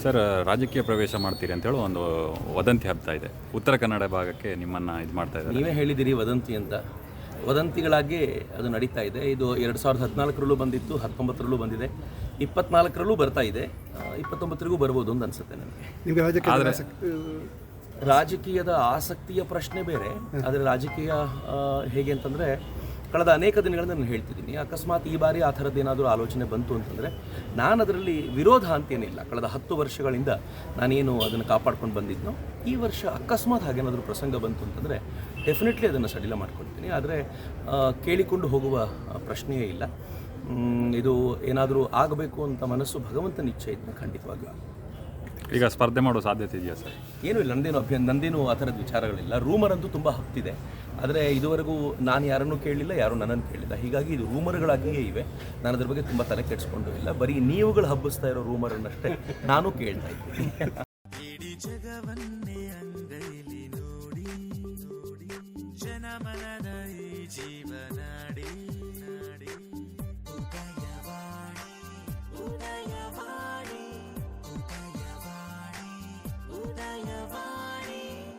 Sir, ರಾಜಕೀಯ ಪ್ರವೇಶ ಮಾಡ್ತೀರಿ ಅಂತೇಳಿ ಒಂದು ವದಂತಿ ಹಬ್ತಾ ಇದೆ. ಉತ್ತರ ಕನ್ನಡ ಭಾಗಕ್ಕೆ ನಿಮ್ಮನ್ನು ಇದು ಮಾಡ್ತಾ ಇದ್ದಾರೆ. ನೀವೇ ಹೇಳಿದ್ದೀರಿ ವದಂತಿ ಅಂತ. ವದಂತಿಗಳಾಗಿ ಅದು ನಡೀತಾ ಇದೆ. ಇದು 2014ರಲ್ಲೂ ಬಂದಿತ್ತು, 19ರಲ್ಲೂ ಬಂದಿದೆ, 24ರಲ್ಲೂ ಬರ್ತಾ ಇದೆ, 29ರಿಗೂ ಬರ್ಬೋದು ಅಂತ ಅನಿಸುತ್ತೆ ನನಗೆ. ರಾಜಕೀಯದ ಆಸಕ್ತಿಯ ಪ್ರಶ್ನೆ ಬೇರೆ, ಆದರೆ ರಾಜಕೀಯ ಹೇಗೆ ಅಂತಂದರೆ ಕಳೆದ ಅನೇಕ ದಿನಗಳಿಂದ ನಾನು ಹೇಳ್ತಿದ್ದೀನಿ, ಅಕಸ್ಮಾತ್ ಈ ಬಾರಿ ಆ ಥರದ್ದು ಏನಾದರೂ ಆಲೋಚನೆ ಬಂತು ಅಂತಂದರೆ ನಾನು ಅದರಲ್ಲಿ ವಿರೋಧ ಅಂತೇನಿಲ್ಲ. ಕಳೆದ 10 ವರ್ಷಗಳಿಂದ ನಾನೇನು ಅದನ್ನು ಕಾಪಾಡ್ಕೊಂಡು ಬಂದಿದ್ನೋ, ಈ ವರ್ಷ ಅಕಸ್ಮಾತ್ ಹಾಗೇನಾದರೂ ಪ್ರಸಂಗ ಬಂತು ಅಂತಂದರೆ ಡೆಫಿನೆಟ್ಲಿ ಅದನ್ನು ಸಡಿಲ ಮಾಡ್ಕೊಳ್ತೀನಿ. ಆದರೆ ಕೇಳಿಕೊಂಡು ಹೋಗುವ ಪ್ರಶ್ನೆಯೇ ಇಲ್ಲ. ಇದು ಏನಾದರೂ ಆಗಬೇಕು ಅಂತ ಮನಸ್ಸು ಭಗವಂತನ ಇಚ್ಛೆ ಇದ್ದರೆ ಖಂಡಿತವಾಗಿಯೂ. ಈಗ ಸ್ಪರ್ಧೆ ಮಾಡೋ ಸಾಧ್ಯತೆ ಇದೆಯಾ ಸರ್? ಏನೂ ಇಲ್ಲ, ನಂದೇನು ಆ ಥರದ ವಿಚಾರಗಳಿಲ್ಲ. ರೂಮರ್ ಅಂತೂ ತುಂಬ ಹತ್ತಿದೆ, ಆದರೆ ಇದುವರೆಗೂ ನಾನು ಯಾರನ್ನೂ ಕೇಳಲಿಲ್ಲ, ಯಾರೂ ನನ್ನನ್ನು ಕೇಳಿಲ್ಲ. ಹೀಗಾಗಿ ಇದು ರೂಮರ್ಗಳಾಗಿಯೇ ಇವೆ. ನಾನು ಅದ್ರ ಬಗ್ಗೆ ತುಂಬ ತಲೆ ಕೆಡಿಸ್ಕೊಂಡು ಇಲ್ಲ. ಬರೀ ನೀವುಗಳು ಹಬ್ಬಿಸ್ತಾ ಇರೋ ರೂಮರನ್ನಷ್ಟೇ ನಾನು ಕೇಳ್ತಾ ಇದ್ದೀನಿ.